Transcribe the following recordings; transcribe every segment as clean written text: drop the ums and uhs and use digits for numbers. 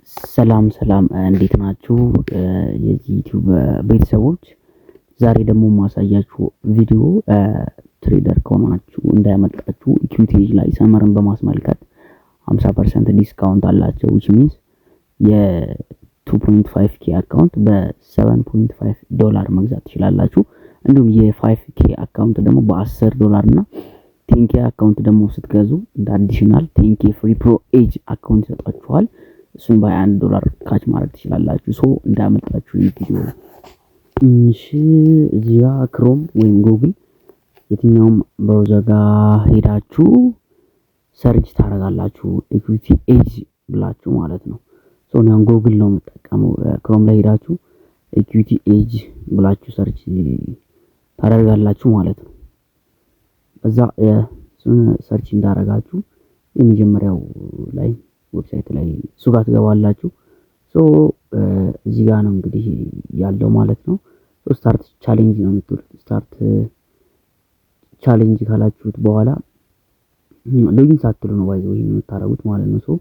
ሰላም እንዴት ናችሁ? የዚህ ዩቲዩብ ቤተሰቦች ዛሬ ደግሞ ማሳያችሁ ቪዲዮ ትሬደር ከሆናችሁ እንዳያመልጣችሁ ኢኩዊቲ ላይ ሰመርን በማስመልከት 50% ዲስካውንት አላቸው which means የ2.5k አካውንት በ7.5 ዶላር መግዛት ትችላላችሁ። እንዲሁም የ5k አካውንት ደግሞ በ10 ዶላር እና 10k አካውንት ደግሞ ስትገዙ እንደ አዲሽናል 10k ፍሪ ፕሮ ኤጅ አካውንት ይሰጣችኋል። እሱን በ1 ዶላር ካች ማድረግ ትችላላችሁ። ሶ እንዳያመልጣችሁ ቪዲዮ። እሺ እዚህ ጋር ክሮም ወይም ጉግል የትኛውም ብራውዘር ጋር ሄዳችሁ ሰርች ታደርጋላችሁ ኢኩዊቲ ኤጅ ብላችሁ ማለት ነው። ሶ እኔ ጉግል ነው የምጠቀመው። ክሮም ላይ ሄዳችሁ ኢኩዊቲ ኤጅ ብላችሁ ሰርች ታደርጋላችሁ ማለት ነው። በዛ ሰርች እንዳደረጋችሁ የመጀመሪያው ላይ ዌብሳይት ላይ እሱ ጋር ትገባላችሁ። ሶ እዚህ ጋር ነው እንግዲህ ያለው ማለት ነው። ሶ ስታርት ቻሌንጅ ነው የምትሉት። ስታርት ቻሌንጅ ካላችሁት በኋላ ሎጊን ሳትሉ ነው ባይዘው ይሄን የምታረጉት ማለት ነው። ሶ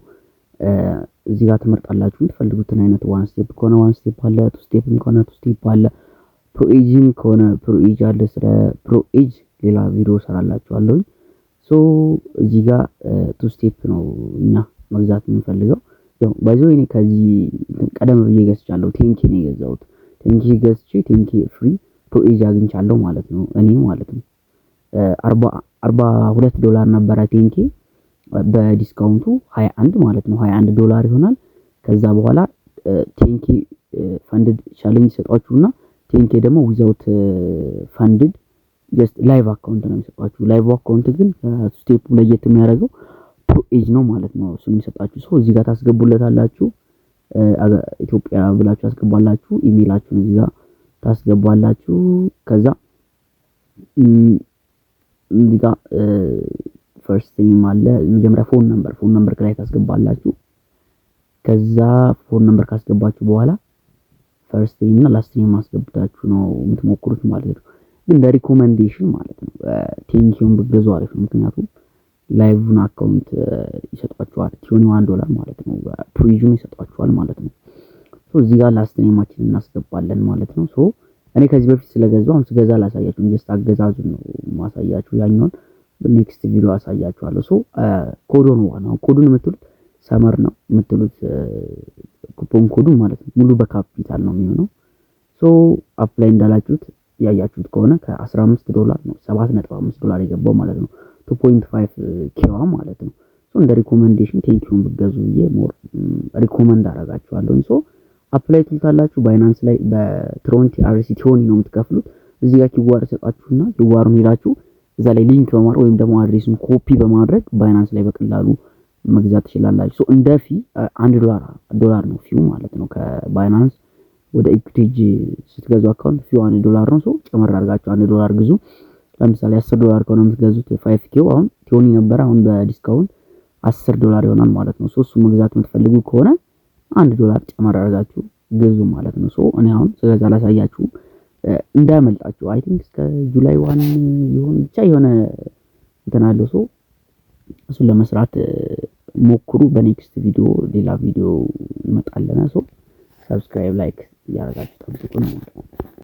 እዚህ ጋር ትመርጣላችሁ የምትፈልጉትን አይነት ዋን ስቴፕ ከሆነ ዋን ስቴፕ አለ፣ ቱ ስቴፕም ከሆነ ቱ ስቴፕ አለ፣ ፕሮ ኤጅም ከሆነ ፕሮ ኤጅ አለ። ስለ ፕሮ ኤጅ ሌላ ቪዲዮ ሰራላችኋለሁ። ሶ እዚህ ጋር ቱ ስቴፕ ነው እኛ መግዛት የምንፈልገው። ያው ባይዘው እኔ ከዚህ ቀደም ብዬ ገዝቻለሁ። 10k ነው የገዛሁት። 10k ገዝቼ 10k ፍሪ ፕሮ ኤጅ አግኝቻለሁ ማለት ነው እኔ ማለት ነው። 42 ዶላር ነበረ 10k በዲስካውንቱ 21 ማለት ነው 21 ዶላር ይሆናል። ከዛ በኋላ 10k ፈንድድ ቻሌንጅ ሰጧችሁና 10k ደግሞ ዊዛውት ፈንድድ ጀስት ላይቭ አካውንት ነው የሚሰጣችሁ። ላይቭ አካውንት ግን ስቴፕ ለየት የሚያደርገው ፕሮ ኤጅ ነው ማለት ነው። እሱ የሚሰጣችሁ ሰው እዚህ ጋር ታስገቡለታላችሁ። ኢትዮጵያ ብላችሁ ታስገባላችሁ። ኢሜይላችሁን እዚህ ጋር ታስገባላችሁ። ከዛ እዚህ ጋር ፈርስት ኔም አለ። መጀመሪያ ፎን ነምበር ላይ ታስገባላችሁ። ከዛ ፎን ነምበር ካስገባችሁ በኋላ ፈርስት ኔም እና ላስት ኔም ማስገባታችሁ ነው የምትሞክሩት ማለት ነው። ግን ለሪኮመንዴሽን ማለት ነው 10kውን ብትገዙ አሪፍ ነው። ምክንያቱም ላይቭን አካውንት ይሰጣችኋል 21 ዶላር ማለት ነው። ፕሪቪውን ይሰጣችኋል ማለት ነው። ሶ እዚህ ጋር ላስት ኔማችንን እናስገባለን ማለት ነው። ሶ እኔ ከዚህ በፊት ስለገዛው አሁን ስገዛ ላሳያችሁ ጀስት አገዛዙን ነው ማሳያችሁ። ያኛውን በኔክስት ቪዲዮ አሳያችኋለሁ። ሶ ኮዱ ነው ዋናው። ኮዱን የምትሉት ሰመር ነው የምትሉት ኩፖን ኮዱ ማለት ነው። ሙሉ በካፒታል ነው የሚሆነው። ሶ አፕላይ እንዳላችሁት ያያችሁት ከሆነ ከ15 ዶላር ነው 7.5 ዶላር የገባው ማለት ነው። 2.5k ማለት ነው። ሶ እንደ ሪኮመንዴሽን 10kውን ብትገዙ ሞር ሪኮመንድ አደርጋችኋለሁ። ሶ አፕላይ ትልታላችሁ። ባይናንስ ላይ በትሮንቲ አርሲ ቲዮኒ ነው የምትከፍሉት። እዚህ ጋር ኪዋር ሰጣችሁና ኪዋሩን ሄዳችሁ እዛ ላይ ሊንክ በማድረግ ወይም ደግሞ አድሬሱን ኮፒ በማድረግ ባይናንስ ላይ በቀላሉ መግዛት ትችላላችሁ። ሶ እንደ ፊ 1 ዶላር ነው ፊው ማለት ነው። ከባይናንስ ወደ ኢኩዊቲ ስትገዙ አካውንት ፊው 1 ዶላር ነው። ሶ ጨመር አድርጋችሁ 1 ዶላር ግዙ። ለምሳሌ 10 ዶላር ከሆነ የምትገዙት 5k አሁን ቲዮኒ ነበር፣ አሁን በዲስካውንት 10 ዶላር ይሆናል ማለት ነው። ሶ እሱ መግዛት የምትፈልጉ ከሆነ 1 ዶላር ጨመር አድርጋችሁ ግዙ ማለት ነው። ሶ እኔ አሁን ስለዛ ላሳያችሁ እንዳያመልጣችሁ። አይ ቲንክ እስከ ጁላይ 1 ይሆን ብቻ የሆነ እንትን አለው። ሶ እሱን ለመስራት ሞክሩ። በኔክስት ቪዲዮ ሌላ ቪዲዮ እንመጣለን። ሶ ሰብስክራይብ ላይክ ያደርጋችሁ ጠብቁ ነው።